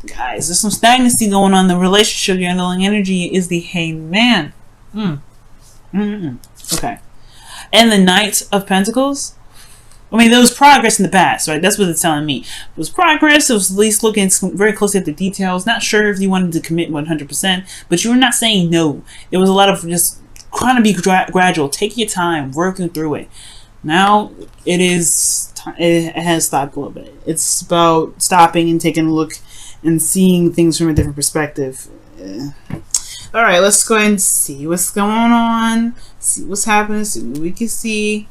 Guys, there's some stagnancy going on in the relationship. Your underlying energy is the Hanged Man. Okay. And the Knight of Pentacles. I mean, there was progress in the past, right? That's what it's telling me. It was progress. It was at least looking very closely at the details. Not sure if you wanted to commit 100%, but you were not saying no. There was a lot of just trying to be gradual. Take your time, working through it. Now it has stopped a little bit. It's about stopping and taking a look and seeing things from a different perspective. All right, let's go ahead and see what's going on. See what's happening. See what we can see.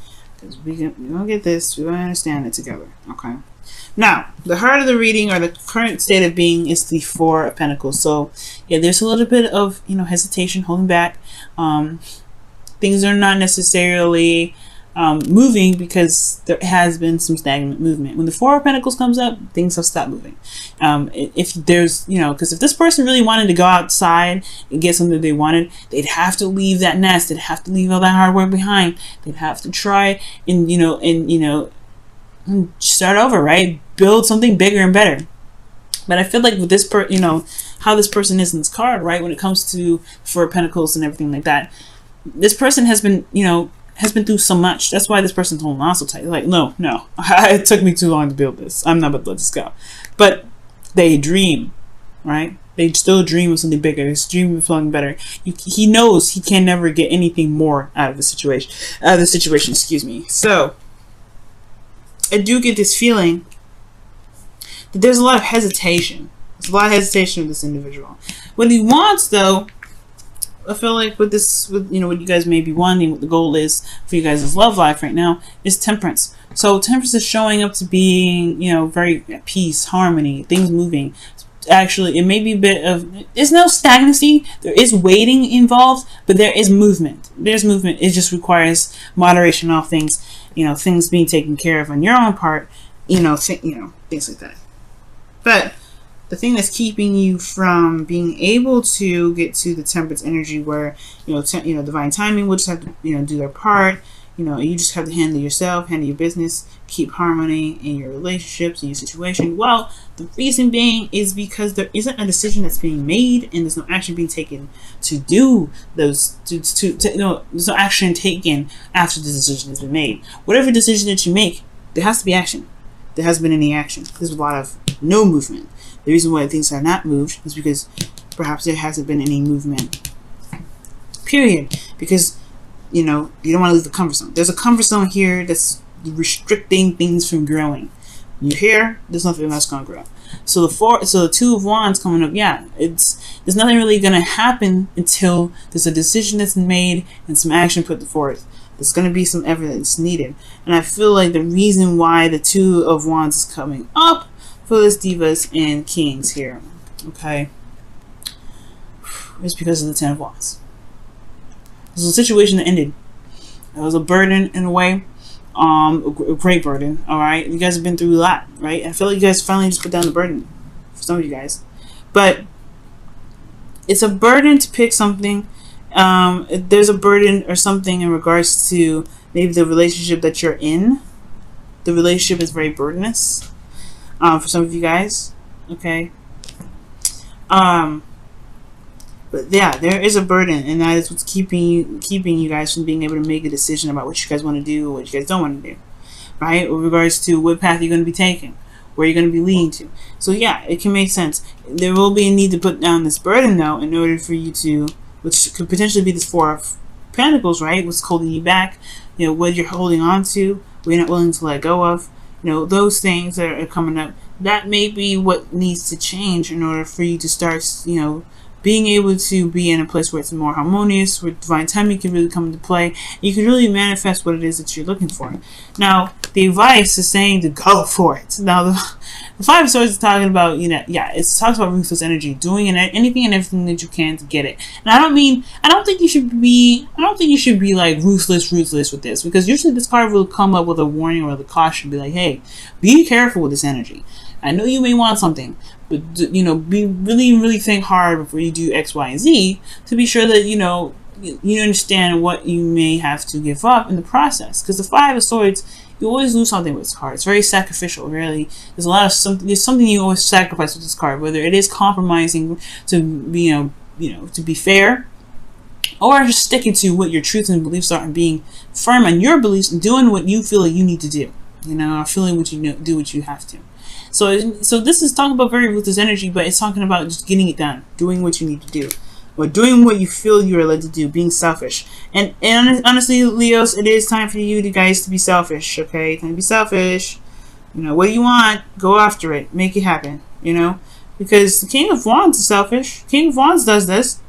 We're gonna get this. We're gonna understand it together. Okay. Now, the heart of the reading or the current state of being is the Four of Pentacles. So, yeah, there's a little bit of hesitation, holding back. Things are not necessarily moving because there has been some stagnant movement. When the Four of Pentacles comes up, things have stopped moving. If there's, because if this person really wanted to go outside and get something they wanted, they'd have to leave that nest. They'd have to leave all that hard work behind. They'd have to try and, start over, right? Build something bigger and better. But I feel like with this how this person is in this card, right? When it comes to Four of Pentacles and everything like that, this person has been, has been through so much. That's why this person's holding on so tight. Like, no, it took me too long to build this. I'm not about to let this go. But they dream, right? They still dream of something bigger. They dream of something better. He knows he can never get anything more out of the situation. Excuse me. So I do get this feeling that there's a lot of hesitation. There's a lot of hesitation with this individual. What he wants, though, I feel like with what you guys may be wanting, what the goal is for you guys' love life right now is temperance. So temperance is showing up to being, very at peace, harmony, things moving. Actually, it may be a bit of, there's no stagnancy. There is waiting involved, but there is movement. There's movement. It just requires moderation on things, things being taken care of on your own part, things like that. But the thing that's keeping you from being able to get to the temperance energy where, divine timing will just have to, do their part. You just have to handle yourself, handle your business, keep harmony in your relationships, in your situation. Well, the reason being is because there isn't a decision that's being made and there's no action being taken to do those, there's no action taken after the decision has been made. Whatever decision that you make, there has to be action. There hasn't been any action. There's a lot of no movement. The reason why things are not moved is because perhaps there hasn't been any movement. Period. Because, you don't want to leave the comfort zone. There's a comfort zone here that's restricting things from growing. You here, there's nothing that's going to grow. So the Two of Wands coming up, yeah, there's nothing really going to happen until there's a decision that's made and some action put forth. There's going to be some effort that's needed. And I feel like the reason why the Two of Wands is coming up for this Divas and Kings here, okay, is because of the Ten of Wands. This was a situation that ended. It was a burden in a way, a great burden. All right, you guys have been through a lot, right? I feel like you guys finally just put down the burden for some of you guys, but it's a burden to pick something. There's a burden or something in regards to maybe the relationship that you're in. The relationship is very burdenous. For some of you guys, okay. But yeah, there is a burden, and that is what's keeping you guys from being able to make a decision about what you guys want to do or what you guys don't want to do, right? With regards to what path you're going to be taking, where you're going to be leading to. So yeah, it can make sense. There will be a need to put down this burden, though, in order for you to, which could potentially be this Four of Pentacles, right? What's holding you back, what you're holding on to, what you're not willing to let go of. Those things that are coming up, that may be what needs to change in order for you to start, being able to be in a place where it's more harmonious, where divine timing can really come into play. You can really manifest what it is that you're looking for. Now, the advice is saying to go for it. Now, the Five of Swords is talking about, it talks about ruthless energy, doing anything and everything that you can to get it. And I don't think you should be like ruthless with this, because usually this card will come up with a warning or the caution, be like, hey, be careful with this energy. I know you may want something, but be really think hard before you do X, Y, and Z to be sure that you understand what you may have to give up in the process. Because the Five of Swords You always lose something with this card. It's very sacrificial, really. There's a lot of something. There's something you always sacrifice with this card, whether it is compromising to be, to be fair, or just sticking to what your truths and beliefs are and being firm on your beliefs and doing what you feel like you need to do. Feeling what you know, do what you have to. So this is talking about very ruthless energy, but it's talking about just getting it done, doing what you need to do, or doing what you feel you are led to do, being selfish. And honestly, Leos, it is time for you guys to be selfish. Okay, time to be selfish. What do you want? Go after it. Make it happen. Because the King of Wands is selfish. King of Wands does this.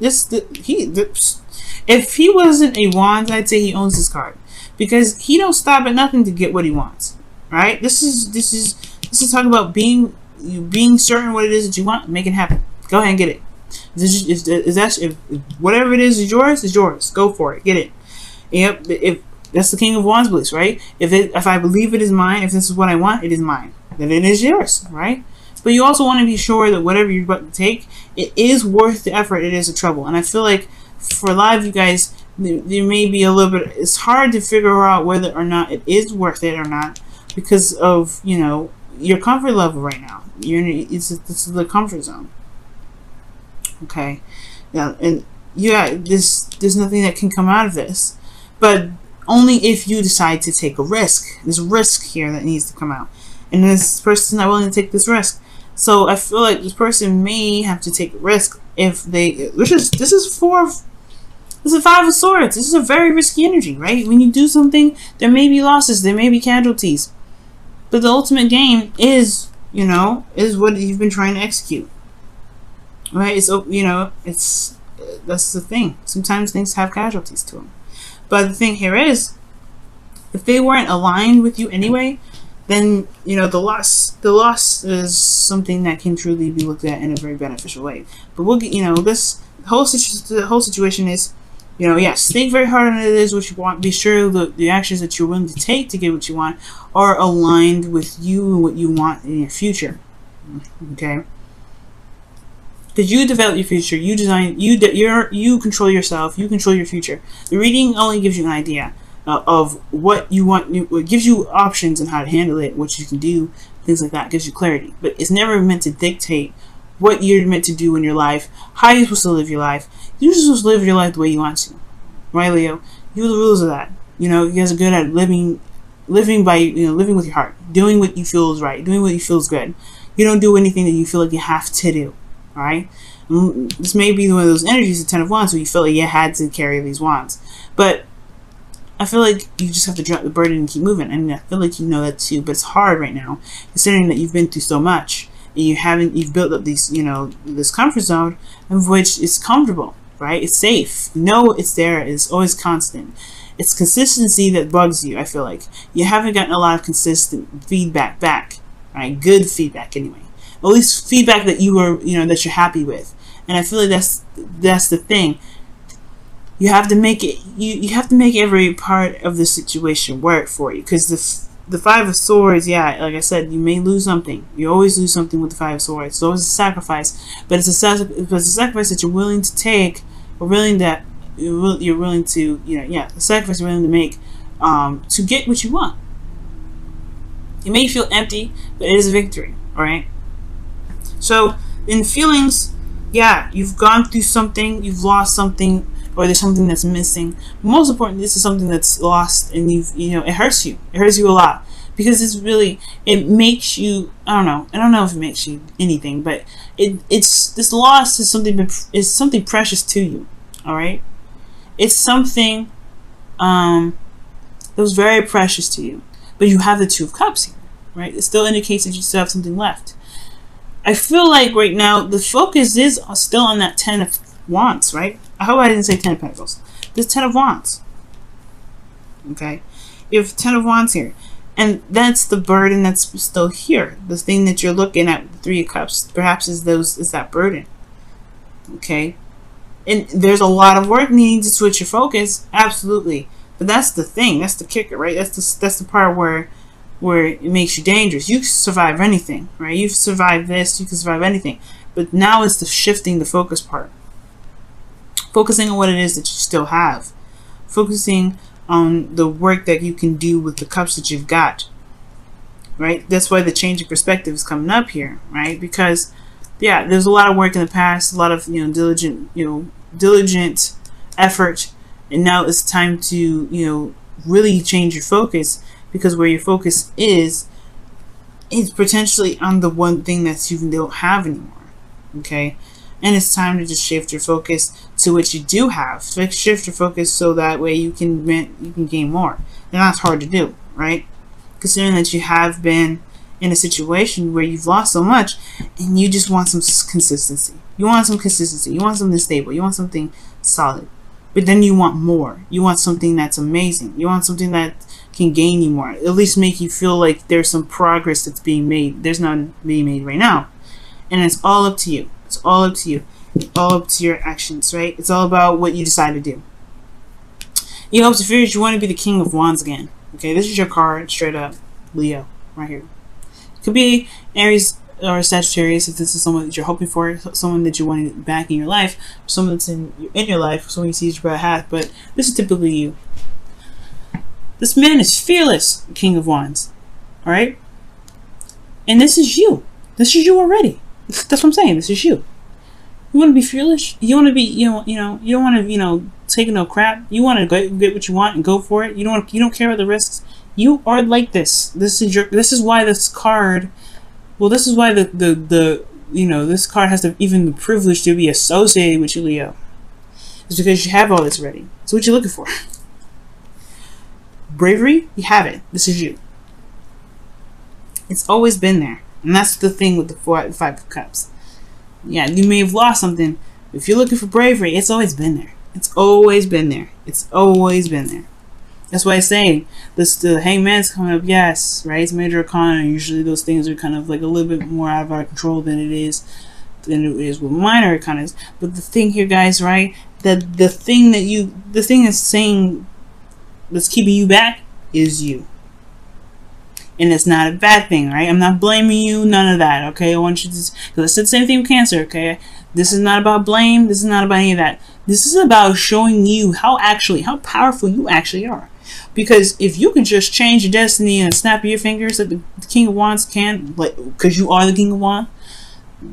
If he wasn't a Wands, I'd say he owns this card, because he don't stop at nothing to get what he wants. Right? This is talking about being certain what it is that you want, make it happen. Go ahead and get it. If whatever it is yours. Go for it. Get it. Yep. If that's the King of Wands beliefs, right? If I believe it is mine, if this is what I want, it is mine. Then it is yours, right? But you also want to be sure that whatever you're about to take, it is worth the effort. It is a trouble. And I feel like for a lot of you guys, there may be a little bit. It's hard to figure out whether or not it is worth it or not, because of your comfort level right now. This is the comfort zone. Okay, there's nothing that can come out of this, but only if you decide to take a risk. There's risk here that needs to come out, and this person's not willing to take this risk. So I feel like this person may have to take a risk if they. This is 5 of Swords. This is a very risky energy, right? When you do something, there may be losses, there may be casualties, but the ultimate game is what you've been trying to execute. Right? That's the thing. Sometimes things have casualties to them. But the thing here is, if they weren't aligned with you anyway, then the loss is something that can truly be looked at in a very beneficial way. But the whole situation is, yes, think very hard on it is what you want. Be sure the actions that you're willing to take to get what you want are aligned with you and what you want in your future. Okay. Because you develop your future, you design, you control yourself, you control your future. The reading only gives you an idea of what you want. It gives you options on how to handle it, what you can do, things like that. It gives you clarity, but it's never meant to dictate what you're meant to do in your life, how you're supposed to live your life. You're just supposed to live your life the way you want to, right, Leo? You're the rules of that. You guys are good at living by living with your heart, doing what you feel is right, doing what you feel is good. You don't do anything that you feel like you have to do. Alright? This may be one of those energies, the 10 of Wands, where you feel like you had to carry these wands. But I feel like you just have to drop the burden and keep moving. And I feel like you know that too. But it's hard right now, considering that you've been through so much. And you've built up these, this comfort zone, of which is comfortable, right? It's safe. It's there. It's always constant. It's consistency that bugs you, I feel like. You haven't gotten a lot of consistent feedback back. Right? Good feedback anyway. At least feedback that you were, that you're happy with. And I feel like that's the thing. You have to make it. You have to make every part of the situation work for you. Because the 5 of Swords, yeah, like I said, you may lose something. You always lose something with the 5 of Swords. It's always a sacrifice, but it's a sacrifice that you're willing to take, or you're willing to, a sacrifice you're willing to make to get what you want. It may feel empty, but it is a victory. All right. So in feelings, yeah, you've gone through something, you've lost something, or there's something that's missing. Most importantly, this is something that's lost, and it hurts you. It hurts you a lot, because it makes you, I don't know if it makes you anything, but this loss is something precious to you. All right, it's something that was very precious to you, but you have the 2 of Cups here, right? It still indicates that you still have something left. I feel like right now the focus is still on that 10 of Wands, right? I hope I didn't say 10 of Pentacles. This 10 of Wands. Okay? You have 10 of Wands here. And that's the burden that's still here. The thing that you're looking at, the 3 of Cups, perhaps is that burden. Okay? And there's a lot of work needing to switch your focus. Absolutely. But that's the thing. That's the kicker, right? That's the part where it makes you dangerous. You can survive anything, right? You've survived this, you can survive anything. But now it's the shifting the focus part. Focusing on what it is that you still have. Focusing on the work that you can do with the cups that you've got, right? That's why the change of perspective is coming up here, right? Because yeah, there's a lot of work in the past, a lot of diligent effort, and now it's time to really change your focus, because where your focus is potentially on the one thing that you don't have anymore. Okay, and it's time to just shift your focus to what you do have. Shift your focus so that way you can gain more, and that's hard to do, right? Considering that you have been in a situation where you've lost so much and you just want some consistency. You want some consistency. You want something stable. You want something solid. But then you want more. You want something that's amazing. You want something that can gain you more. At least make you feel like there's some progress that's being made. There's none being made right now. And it's all up to you. It's all up to you. It's all up to your actions, right? It's all about what you decide to do. You hopes and fears, you want to be the King of Wands again. Okay, this is your card, straight up. Leo, right here. Could be Aries or Sagittarius if this is someone that you're hoping for, someone that you want back in your life, someone that's in your life, someone you see as your better half, but this is typically you. This man is fearless, King of Wands. Alright? And this is you. This is you already. That's what I'm saying. This is you. You want to be fearless? You want to be, you don't want to, take no crap. You want to get what you want and go for it. You don't care about the risks. You are like this. This is why this card. Well, this is why this card has even the privilege to be associated with you, Leo. It's because you have all this ready. So what you looking for? Bravery, you have it. This is you. It's always been there, and that's the thing with the Five of Cups. Yeah, you may have lost something. If you're looking for bravery, it's always been there. It's always been there. It's always been there. That's why I say the Hangman's coming up. Yes, right. It's major arcana. Usually those things are kind of like a little bit more out of our control than it is with minor arcanas. But the thing here, guys, right? That the thing that's saying that's keeping you back is you. And it's not a bad thing, right? I'm not blaming you, none of that, okay? I want you to, because I said the same thing with Cancer, okay? This is not about blame. This is not about any of that. This is about showing you how powerful you actually are. Because if you can just change your destiny and snap your fingers like the King of Wands can, like, because you are the King of Wands,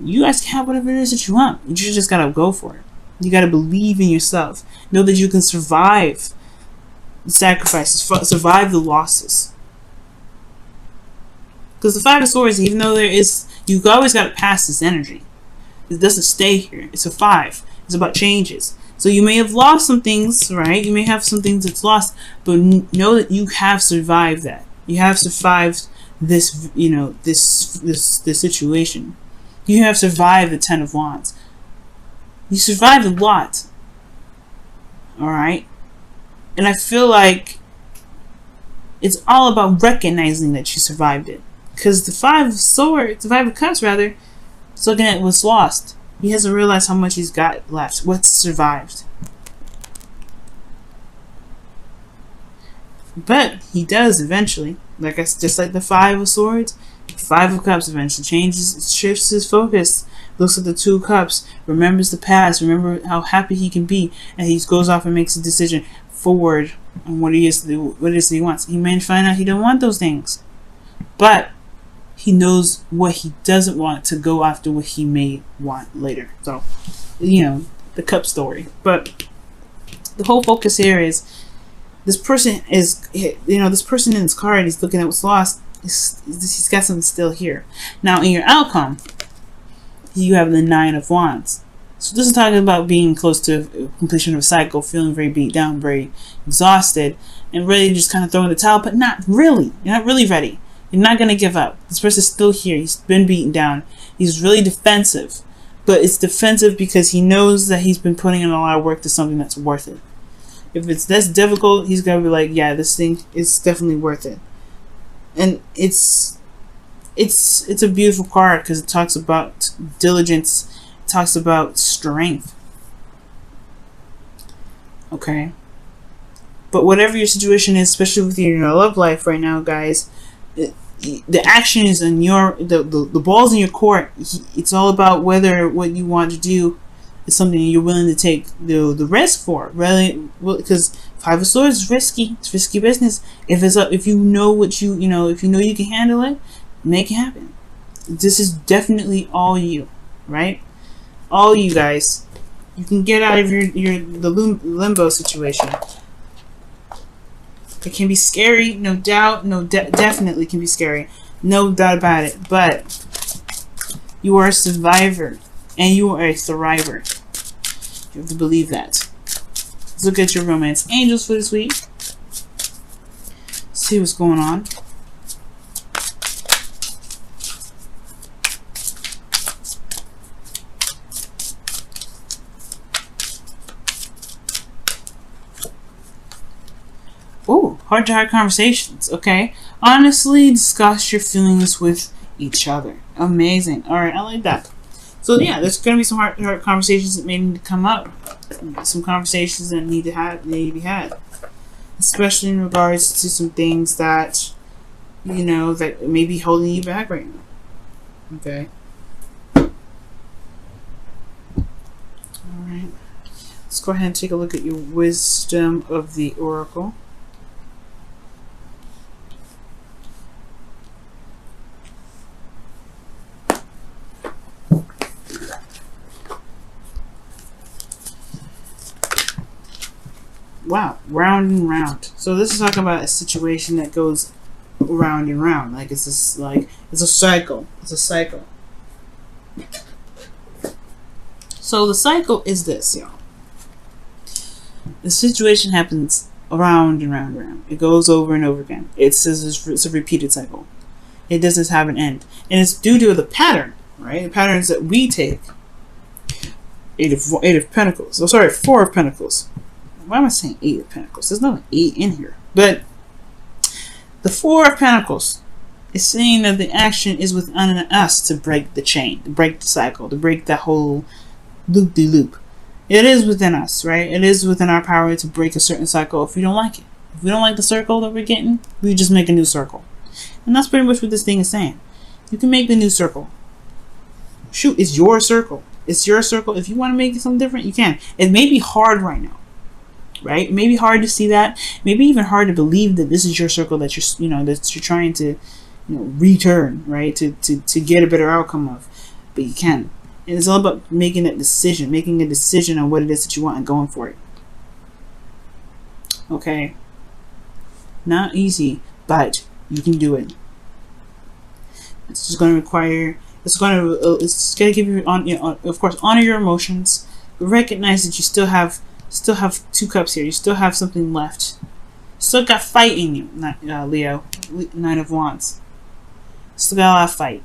you guys can have whatever it is that you want. You just gotta go for it. You gotta believe in yourself. Know that you can survive the sacrifices, survive the losses. Because the Five of Swords, even though you've always got to pass this energy. It doesn't stay here. It's a 5. It's about changes. So you may have lost some things, right? You may have some things that's lost, but know that you have survived that. You have survived this, this situation. You have survived the Ten of Wands. You survived a lot. Alright? And I feel like it's all about recognizing that you survived it. Because the Five of Cups, rather, is looking at what's lost. He hasn't realized how much he's got left. What's survived. But he does eventually. Just like the Five of Swords, the Five of Cups eventually shifts his focus. Looks at the Two of Cups, remembers the past, remember how happy he can be, and he goes off and makes a decision forward on what it is that he wants. He may find out he don't want those things. But he knows what he doesn't want to go after what he may want later. So, the cup story. But the whole focus here is this person this person in his card, he's looking at what's lost. He's got something still here. Now, in your outcome, you have the Nine of Wands. So this is talking about being close to completion of a cycle, feeling very beat down, very exhausted, and ready to just kind of throw in the towel, but not really. You're not really ready. You're not going to give up. This person's still here. He's been beaten down. He's really defensive. But it's defensive because he knows that he's been putting in a lot of work to something that's worth it. If it's this difficult, he's going to be like, yeah, this thing is definitely worth it. And it's a beautiful card because it talks about diligence. It talks about strength. Okay? But whatever your situation is, especially with your love life right now, guys, the action is in the ball's in your court. It's all about whether what you want to do is something you're willing to take the risk for, really. Because Five of Swords is risky. It's risky business. If you know what you know, if you know you can handle it, make it happen. This is definitely all you, right? All you guys. You can get out of the limbo situation. It can be scary, no doubt. Definitely can be scary. No doubt about it. But you are a survivor and you are a thriver. You have to believe that. Let's look at your romance angels for this week. See what's going on. Ooh, heart-to-heart conversations. Okay. Honestly, discuss your feelings with each other. Amazing. All right, I like that. So yeah, there's going to be some heart-to-heart conversations that may need to come up. Some conversations that need to be had, especially in regards to some things that that may be holding you back right now. Okay. All right. Let's go ahead and take a look at your wisdom of the oracle. Wow, round and round. So this is talking about a situation that goes round and round. Like it's a cycle. It's a cycle. So the cycle is this, y'all. The situation happens around and round and round. It goes over and over again. It's a repeated cycle. It doesn't have an end, and it's due to the pattern, right? The patterns that we take. Eight of Pentacles. Oh, sorry, Four of Pentacles. Why am I saying Eight of Pentacles? There's no 8 in here. But the Four of Pentacles is saying that the action is within us to break the chain, to break the cycle, to break that whole loop-de-loop. It is within us, right? It is within our power to break a certain cycle if we don't like it. If we don't like the circle that we're getting, we just make a new circle. And that's pretty much what this thing is saying. You can make the new circle. Shoot, it's your circle. It's your circle. If you want to make it something different, you can. It may be hard right now. Right? It may be hard to see that. Maybe even hard to believe that this is your circle that you're trying to return, right? To get a better outcome of. But you can. And it's all about making that decision, making a decision on what it is that you want and going for it. Okay. Not easy, but you can do it. It's just going to require. It's going to give you of course, honor your emotions, but recognize that you still have 2 cups here. You still have something left. Still got fight in you, Leo. 9 of Wands. Still got a lot of fight.